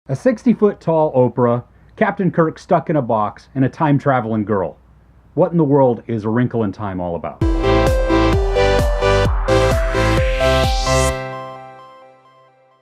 A 60-foot tall Oprah, Captain Kirk stuck in a box, and a time-traveling girl. What in the world is A Wrinkle in Time all about?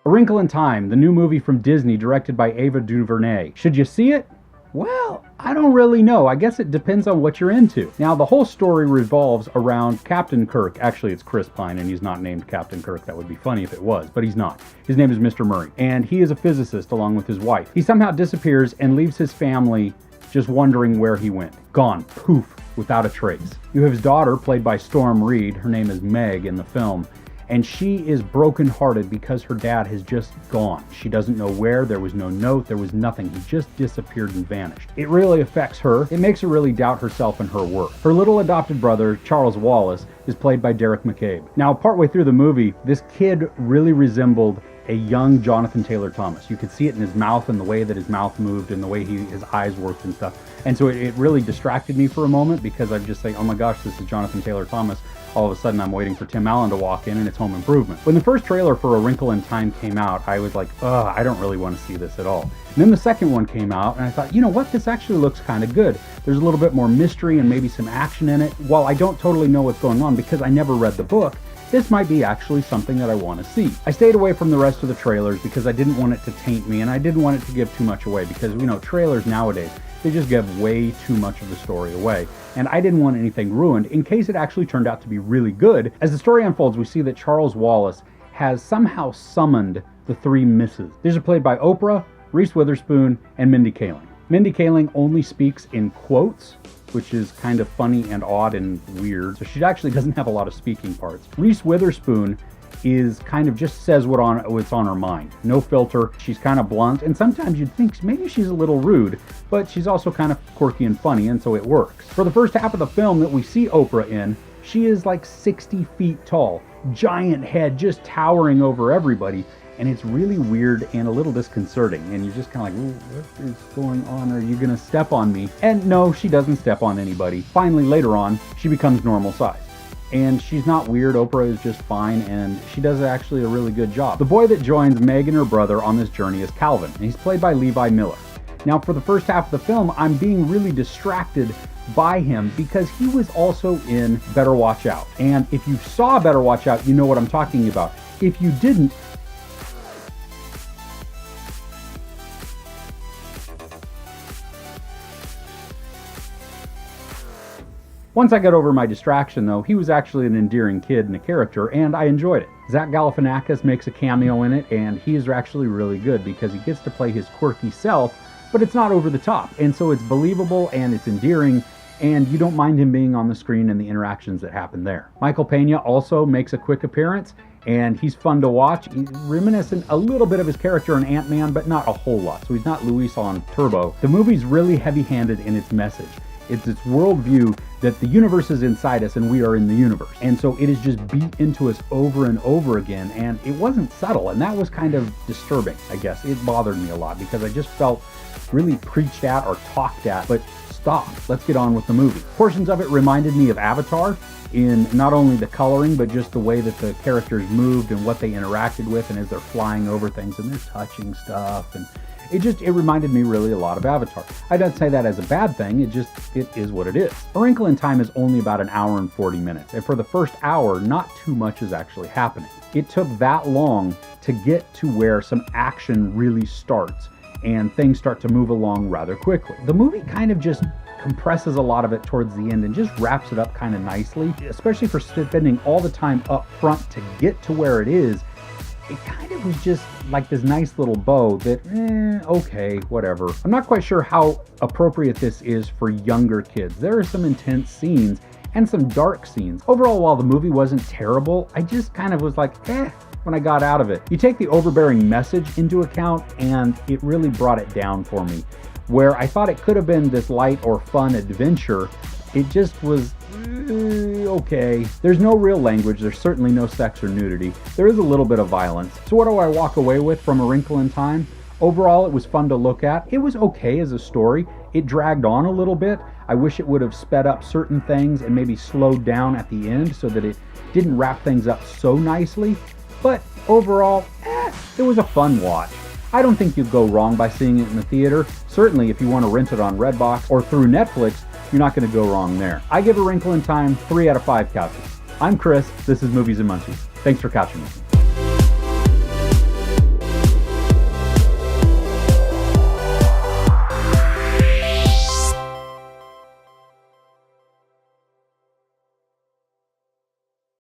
A Wrinkle in Time, the new movie from Disney directed by Ava DuVernay. Should you see it? Well, I don't really know. I guess it depends on what you're into. Now, the whole story revolves around Captain Kirk. Actually, it's Chris Pine, and he's not named Captain Kirk. That would be funny if it was, but he's not. His name is Mr. Murray, and he is a physicist along with his wife. He somehow disappears and leaves his family just wondering where he went. Gone. Poof. Without a trace. You have his daughter, played by Storm Reed. Her name is Meg in the film. And she is brokenhearted because her dad has just gone. She doesn't know where, there was no note, there was nothing. He just disappeared and vanished. It really affects her. It makes her really doubt herself and her worth. Her little adopted brother, Charles Wallace, is played by Derek McCabe. Now, partway through the movie, this kid really resembled a young Jonathan Taylor Thomas. You could see it in his mouth and the way that his mouth moved and the way his eyes worked and stuff. And so it really distracted me for a moment because I'm just saying, oh my gosh, this is Jonathan Taylor Thomas. All of a sudden I'm waiting for Tim Allen to walk in and it's Home Improvement. When the first trailer for A Wrinkle in Time came out, I was like, I don't really want to see this at all. And then the second one came out and I thought, you know what, this actually looks kind of good. There's a little bit more mystery and maybe some action in it. While I don't totally know what's going on because I never read the book, this might be actually something that I want to see. I stayed away from the rest of the trailers because I didn't want it to taint me and I didn't want it to give too much away because, you know, trailers nowadays, they just give way too much of the story away. And I didn't want anything ruined in case it actually turned out to be really good. As the story unfolds, we see that Charles Wallace has somehow summoned the three misses. These are played by Oprah, Reese Witherspoon, and Mindy Kaling. Mindy Kaling only speaks in quotes, which is kind of funny and odd and weird. So she actually doesn't have a lot of speaking parts. Reese Witherspoon is kind of just says what's on her mind. No filter. She's kind of blunt, and sometimes you'd think maybe she's a little rude, but she's also kind of quirky and funny, and so it works. For the first half of the film that we see Oprah in, she is like 60 feet tall, giant head just towering over everybody, and it's really weird and a little disconcerting, and you're just kind of like, what is going on? Are you gonna step on me? And no, she doesn't step on anybody. Finally, later on, she becomes normal size. And she's not weird. Oprah is just fine, and she does actually a really good job. The boy that joins Meg and her brother on this journey is Calvin, and he's played by Levi Miller. Now, for the first half of the film, I'm being really distracted by him because he was also in Better Watch Out. And if you saw Better Watch Out, you know what I'm talking about. If you didn't, once I got over my distraction, though, he was actually an endearing kid and a character, and I enjoyed it. Zach Galifianakis makes a cameo in it, and he is actually really good because he gets to play his quirky self, but it's not over the top, and so it's believable and it's endearing, and you don't mind him being on the screen and the interactions that happen there. Michael Pena also makes a quick appearance, and he's fun to watch. He's reminiscent a little bit of his character in Ant-Man, but not a whole lot, so he's not Luis on Turbo. The movie's really heavy-handed in its message. It's its worldview that the universe is inside us and we are in the universe. And so it is just beat into us over and over again, and it wasn't subtle, and that was kind of disturbing, I guess. It bothered me a lot because I just felt really preached at or talked at, but stop, let's get on with the movie. Portions of it reminded me of Avatar in not only the coloring, but just the way that the characters moved and what they interacted with, and as they're flying over things and they're touching stuff, and it reminded me really a lot of Avatar. I don't say that as a bad thing, it is what it is. A Wrinkle in Time is only about an hour and 40 minutes, and for the first hour, not too much is actually happening. It took that long to get to where some action really starts, and things start to move along rather quickly. The movie kind of just compresses a lot of it towards the end and just wraps it up kind of nicely, especially for spending all the time up front to get to where it is. It kind of was just like this nice little bow that, okay, whatever. I'm not quite sure how appropriate this is for younger kids. There are some intense scenes and some dark scenes. Overall, while the movie wasn't terrible, I just kind of was like, when I got out of it. You take the overbearing message into account, and it really brought it down for me. Where I thought it could have been this light or fun adventure, it just was okay. There's no real language, there's certainly no sex or nudity. There is a little bit of violence. So what do I walk away with from A Wrinkle in Time? Overall, it was fun to look at. It was okay as a story. It dragged on a little bit. I wish it would have sped up certain things and maybe slowed down at the end so that it didn't wrap things up so nicely. But overall, it was a fun watch. I don't think you'll go wrong by seeing it in the theater. Certainly, if you want to rent it on Redbox or through Netflix, you're not going to go wrong there. I give A Wrinkle in Time 3 out of 5 couches. I'm Chris. This is Movies and Munchies. Thanks for couching with me.